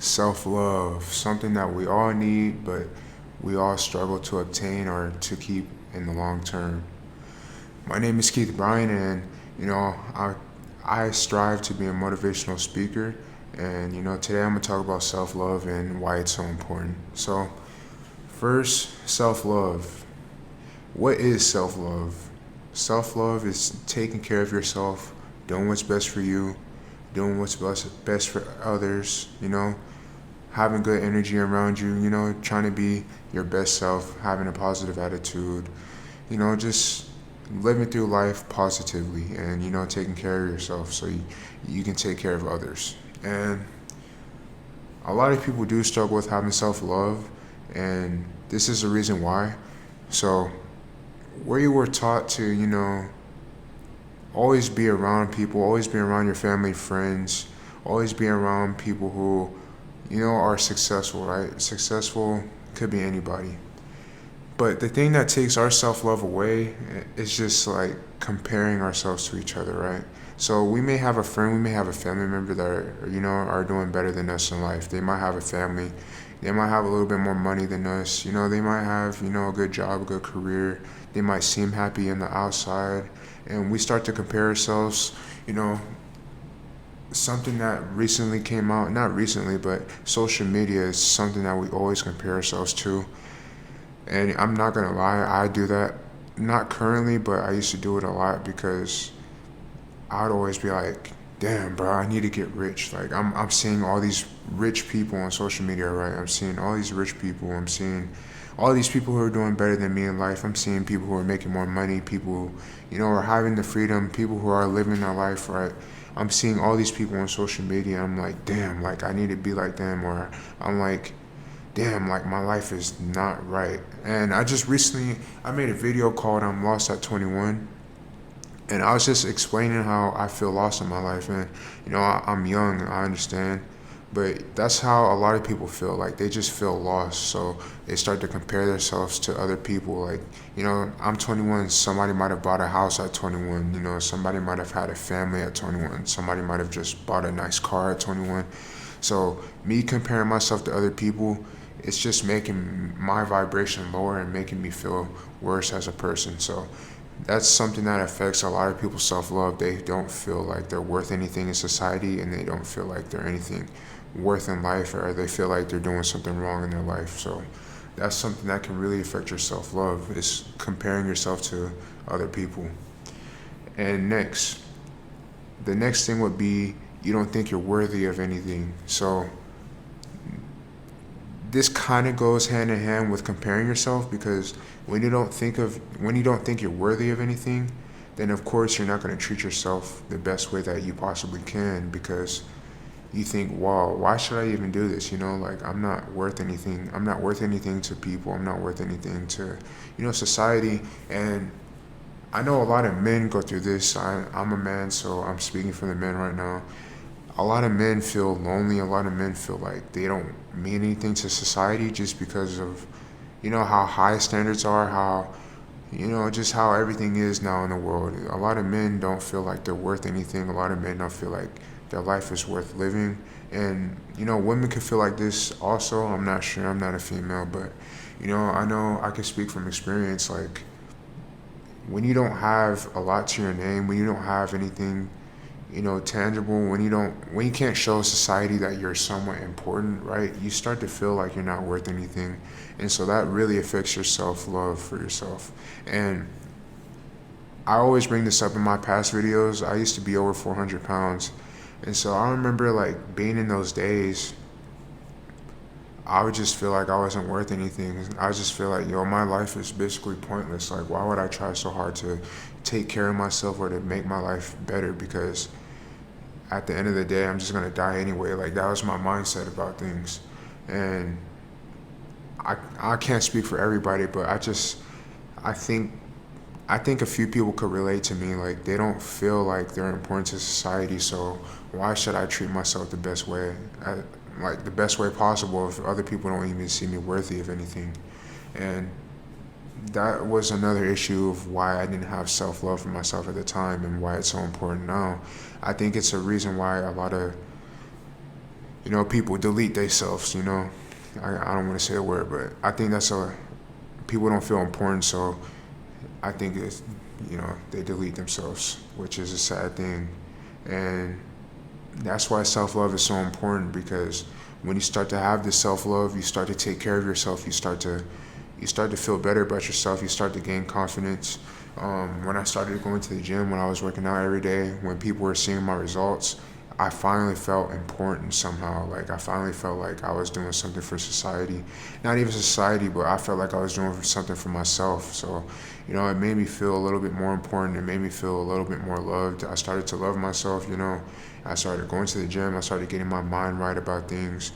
Self-love, something that we all need, but we all struggle to obtain or to keep in the long term. My name is Keith Bryan, and I strive to be a motivational speaker. And today I'm gonna talk about self-love and why it's so important. So, first, self-love. What is self-love? Self-love is taking care of yourself, doing what's best for you, doing what's best for others, having good energy around you, trying to be your best self, having a positive attitude, just living through life positively and, taking care of yourself so you can take care of others. And a lot of people do struggle with having self love, and this is the reason why. So, where you were taught to, always be around people, always be around your family, friends, always be around people who, are successful, right? Successful could be anybody. But the thing that takes our self love away is just like comparing ourselves to each other, right? So we may have a friend, we may have a family member that are doing better than us in life. They might have a family, they might have a little bit more money than us. They might have a good job, a good career. They might seem happy in the outside, and we start to compare ourselves. Something that recently came out, not recently, but social media is something that we always compare ourselves to. And I'm not gonna lie, I do that. Not currently, but I used to do it a lot because I'd always be like, damn, bro, I need to get rich. Like, I'm seeing all these rich people on social media, right? I'm seeing all these rich people. I'm seeing all these people who are doing better than me in life. I'm seeing people who are making more money, people, are having the freedom, people who are living their life, right? I'm seeing all these people on social media. I'm like, damn, like, I need to be like them. Or I'm like, damn, like, my life is not right. And I just recently, I made a video called I'm Lost at 21. And I was just explaining how I feel lost in my life. And, I'm young, I understand. But that's how a lot of people feel. Like, they just feel lost. So they start to compare themselves to other people. Like, I'm 21. Somebody might have bought a house at 21. Somebody might have had a family at 21. Somebody might have just bought a nice car at 21. So me comparing myself to other people, it's just making my vibration lower and making me feel worse as a person. So that's something that affects a lot of people's self-love. They don't feel like they're worth anything in society, and they don't feel like they're anything worth in life, or they feel like they're doing something wrong in their life. So that's something that can really affect your self-love, is comparing yourself to other people. And the next thing would be, you don't think you're worthy of anything. So this kind of goes hand in hand with comparing yourself, because when you don't think you're worthy of anything, then of course you're not going to treat yourself the best way that you possibly can, because you think, wow, why should I even do this? Like, I'm not worth anything. I'm not worth anything to people. I'm not worth anything to, society. And I know a lot of men go through this. I'm a man, so I'm speaking for the men right now. A lot of men feel lonely. A lot of men feel like they don't mean anything to society, just because of, how high standards are, how, just how everything is now in the world. A lot of men don't feel like they're worth anything. A lot of men don't feel like their life is worth living. And, women can feel like this also. I'm not sure. I'm not a female, but, I know I can speak from experience. Like, when you don't have a lot to your name, when you don't have anything, tangible, when you can't show society that you're somewhat important, right? You start to feel like you're not worth anything. And so that really affects your self-love for yourself. And I always bring this up in my past videos. I used to be over 400 pounds. And so I remember, like, being in those days, I would just feel like I wasn't worth anything. I just feel like, my life is basically pointless. Like, why would I try so hard to take care of myself or to make my life better? Because at the end of the day, I'm just going to die anyway. Like, that was my mindset about things. And I can't speak for everybody, but I think a few people could relate to me. Like, they don't feel like they're important to society, so why should I treat myself the best way? Like, the best way possible, if other people don't even see me worthy of anything. And that was another issue of why I didn't have self-love for myself at the time, and why it's so important now. I think it's a reason why a lot of people delete themselves. I don't want to say a word, but I think that's people don't feel important, so I think it's, they delete themselves, which is a sad thing. And that's why self-love is so important, because when you start to have this self-love, you start to take care of yourself, you start to feel better about yourself, you start to gain confidence. When I started going to the gym, when I was working out every day, when people were seeing my results, I finally felt important somehow. Like, I finally felt like I was doing something for society. Not even society, but I felt like I was doing something for myself. So, it made me feel a little bit more important. It made me feel a little bit more loved. I started to love myself. I started going to the gym. I started getting my mind right about things.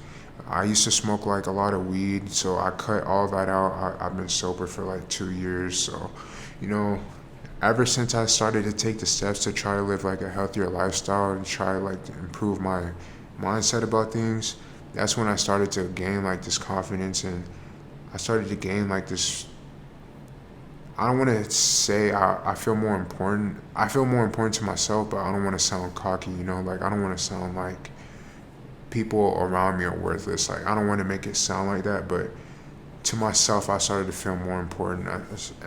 I used to smoke like a lot of weed, so I cut all that out. I've been sober for like 2 years. So, you know, ever since I started to take the steps to try to live like a healthier lifestyle and try like to improve my mindset about things, that's when I started to gain like this confidence, and I started to gain like this. I don't want to say I feel more important. I feel more important to myself, but I don't want to sound cocky. Like, I don't want to sound like people around me are worthless. Like, I don't want to make it sound like that, but to myself, I started to feel more important.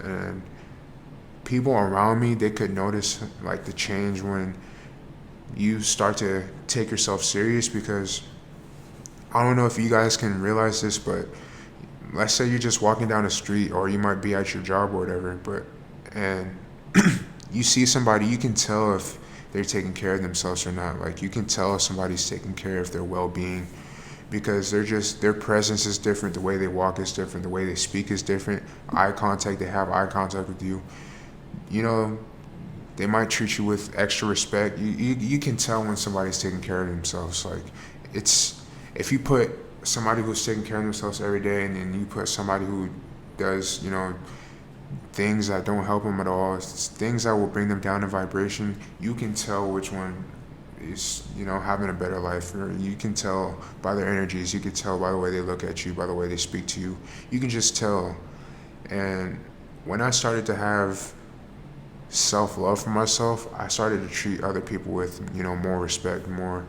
And people around me, they could notice like the change when you start to take yourself serious, because I don't know if you guys can realize this, but let's say you're just walking down the street, or you might be at your job or whatever, and you see somebody, you can tell if they're taking care of themselves or not. Like, you can tell if somebody's taking care of their well-being, because their presence is different, the way they walk is different, the way they speak is different, eye contact, they have eye contact with you. You know, they might treat you with extra respect. You can tell when somebody's taking care of themselves. Like, it's if you put somebody who's taking care of themselves every day, and then you put somebody who does, things that don't help them at all, it's things that will bring them down in vibration, you can tell which one is, having a better life. Or you can tell by their energies, you can tell by the way they look at you, by the way they speak to you. You can just tell. And when I started to have self-love for myself, I started to treat other people with, more respect, more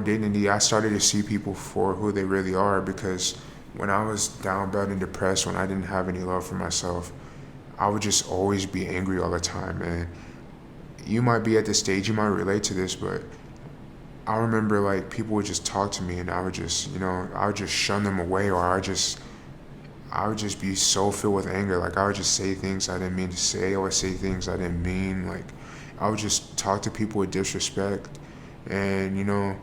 dignity. I started to see people for who they really are, because when I was down bad and depressed, when I didn't have any love for myself, I would just always be angry all the time. And you might be at this stage, you might relate to this, but I remember like people would just talk to me, and I would just, I would just shun them away, or I would just be so filled with anger. Like, I would just say things I didn't mean to say. I would say things I didn't mean. Like, I would just talk to people with disrespect. And,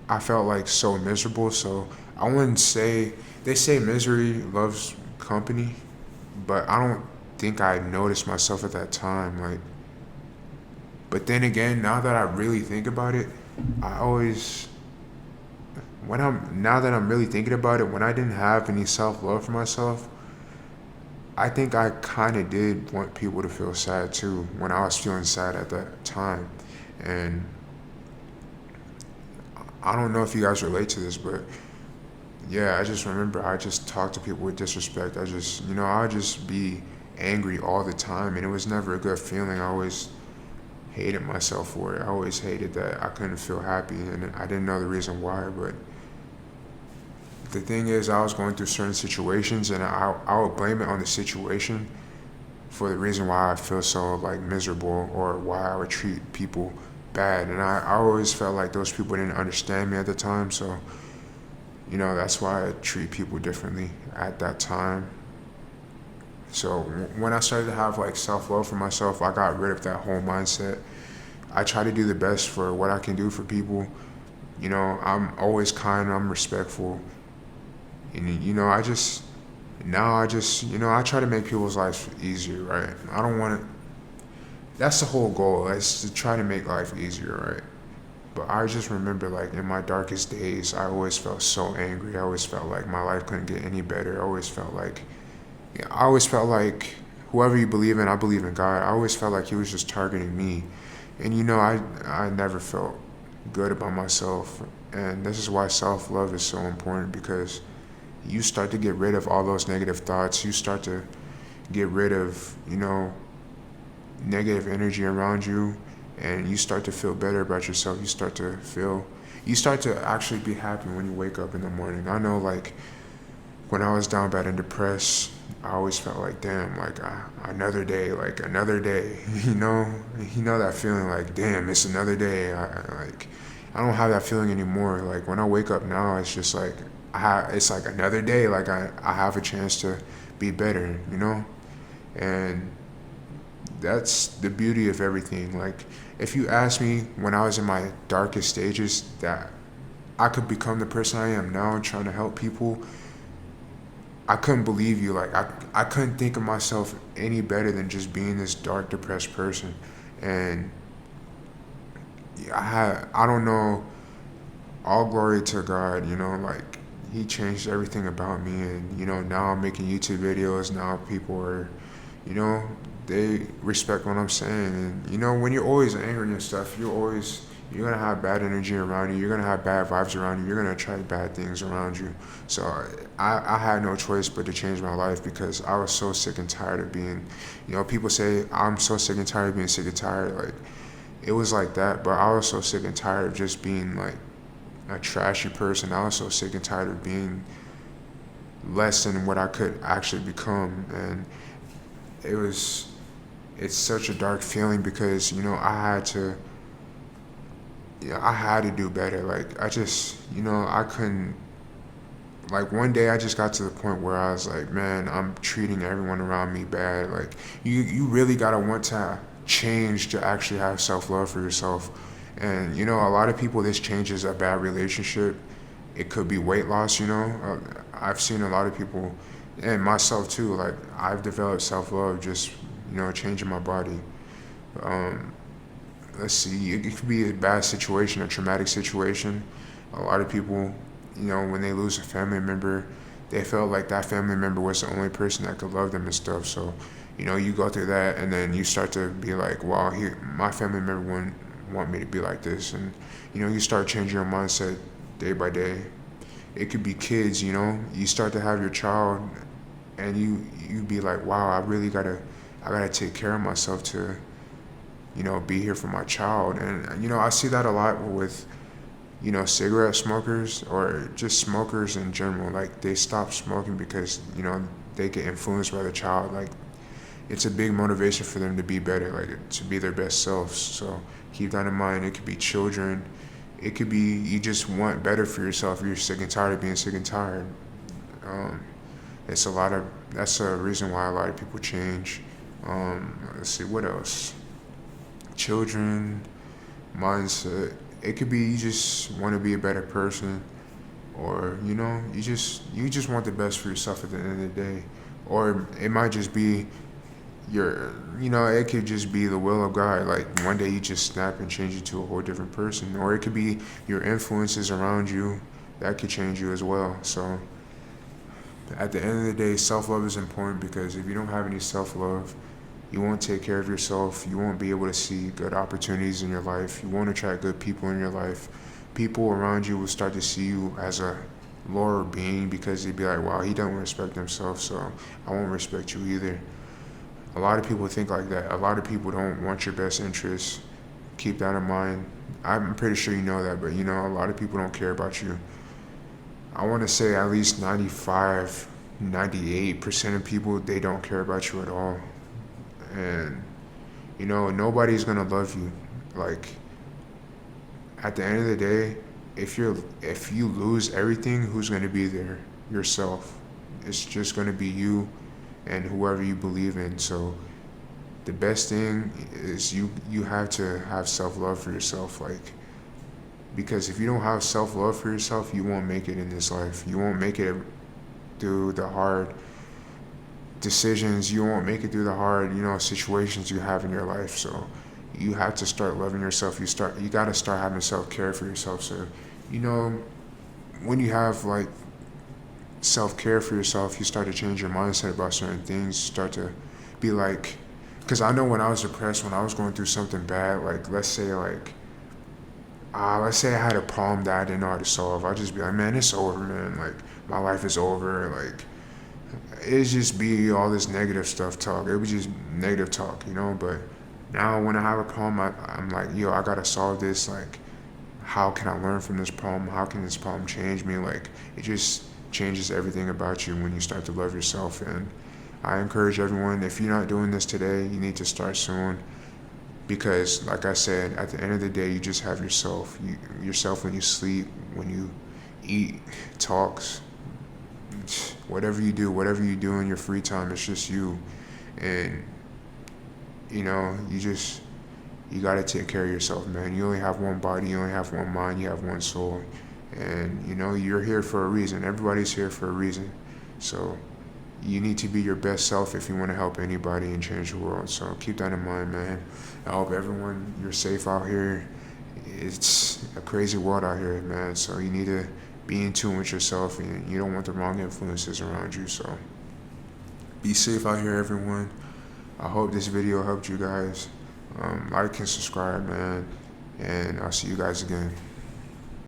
I felt like so miserable. So I wouldn't say, they say misery loves company, but I don't think I noticed myself at that time. Like, but then again, now that I really think about it, I always, now that I'm really thinking about it, when I didn't have any self-love for myself, I think I kind of did want people to feel sad too, when I was feeling sad at that time. And I don't know if you guys relate to this, but yeah, I just remember I just talked to people with disrespect. I would just be angry all the time, and it was never a good feeling. I always hated myself for it. I always hated that I couldn't feel happy, and I didn't know the reason why. But the thing is, I was going through certain situations, and I would blame it on the situation for the reason why I feel so like miserable, or why I would treat people bad. And I always felt like those people didn't understand me at the time. So, that's why I treat people differently at that time. So when I started to have like self-love for myself, I got rid of that whole mindset. I try to do the best for what I can do for people. I'm always kind, I'm respectful. And, I try to make people's lives easier, right? I don't want to, that's the whole goal, is to try to make life easier, right? But I just remember, like, in my darkest days, I always felt so angry. I always felt like my life couldn't get any better. I always felt like whoever you believe in, I believe in God. I always felt like he was just targeting me. And, I never felt good about myself. And this is why self-love is so important, because you start to get rid of all those negative thoughts. You start to get rid of, negative energy around you, and you start to feel better about yourself. You start to feel, you start to actually be happy when you wake up in the morning. I know, like, when I was down bad and depressed, I always felt like, damn, like another day, like another day. You know that feeling, like, damn, it's another day. I don't have that feeling anymore. Like when I wake up now, it's just like it's like another day. Like I have a chance to be better, and that's the beauty of everything. Like if you ask me when I was in my darkest stages that I could become the person I am now, trying to help people, I couldn't believe you. Like I couldn't think of myself any better than just being this dark, depressed person. And I don't know. All glory to God. Like He changed everything about me, and now I'm making YouTube videos. Now people are, you know, they respect what I'm saying. And when you're always angry and stuff, you're gonna have bad energy around you. You're gonna have bad vibes around you. You're gonna attract bad things around you. So I had no choice but to change my life because I was so sick and tired of being, people say I'm so sick and tired of being sick and tired. Like it was like that, but I was so sick and tired of just being like a trashy person. I was so sick and tired of being less than what I could actually become. And it was, it's such a dark feeling because, I had to do better. Like, I couldn't, like, one day I just got to the point where I was like, man, I'm treating everyone around me bad. Like, you really gotta want to change to actually have self-love for yourself. And, a lot of people, this changes a bad relationship. It could be weight loss, I've seen a lot of people, and myself too, like, I've developed self-love just, changing my body. Um, let's see, it could be a bad situation, a traumatic situation. A lot of people, when they lose a family member, they felt like that family member was the only person that could love them and stuff. So, you go through that, and then you start to be like, wow, my family member wouldn't want me to be like this. And, you start changing your mindset day by day. It could be kids, you start to have your child, and you be like, wow, I gotta take care of myself to, be here for my child. And, I see that a lot with, cigarette smokers or just smokers in general. Like, they stop smoking because, they get influenced by the child. Like, it's a big motivation for them to be better, like, to be their best selves. So keep that in mind. It could be children. It could be you just want better for yourself. You're sick and tired of being sick and tired. Um, that's a reason why a lot of people change. Let's see, what else? Children, mindset. It could be you just want to be a better person, or you just want the best for yourself at the end of the day, or it might just be it could just be the will of God. Like one day you just snap and change you to a whole different person, or it could be your influences around you that could change you as well. So at the end of the day, self-love is important because if you don't have any self-love, you won't take care of yourself. You won't be able to see good opportunities in your life. You won't attract good people in your life. People around you will start to see you as a lower being because they'd be like, wow, he doesn't respect himself, so I won't respect you either. A lot of people think like that. A lot of people don't want your best interests. Keep that in mind. I'm pretty sure you know that, but a lot of people don't care about you. I want to say at least 95, 98% of people, they don't care about you at all. And, nobody's going to love you. Like, at the end of the day, if you lose everything, who's going to be there? Yourself. It's just going to be you and whoever you believe in. So the best thing is you have to have self-love for yourself, like, because if you don't have self-love for yourself, you won't make it in this life. You won't make it through the hard decisions. You won't make it through the hard situations you have in your life. So you have to start loving yourself. You got to start having self-care for yourself. So when you have like self-care for yourself, you start to change your mindset about certain things. You start to be like, because I know when I was depressed, when I was going through something bad, like let's say I had a problem that I didn't know how to solve, I'd just be like, man, it's over, man. Like, my life is over. Like, it'd just be all this negative stuff talk. It was just negative talk. But now when I have a problem, I'm like, yo, I gotta solve this. Like, how can I learn from this problem? How can this problem change me? Like, it just changes everything about you when you start to love yourself. And I encourage everyone, if you're not doing this today, you need to start soon. Because, like I said, at the end of the day, you just have yourself. Yourself when you sleep, when you eat, talks, whatever you do in your free time, it's just you. And you got to take care of yourself, man. You only have one body, you only have one mind, you have one soul. And you're here for a reason. Everybody's here for a reason. So you need to be your best self if you want to help anybody and change the world. So keep that in mind, man. I hope everyone, you're safe out here. It's a crazy world out here, man. So you need to be in tune with yourself, and you don't want the wrong influences around you. So be safe out here, everyone. I hope this video helped you guys. Like and subscribe, man. And I'll see you guys again.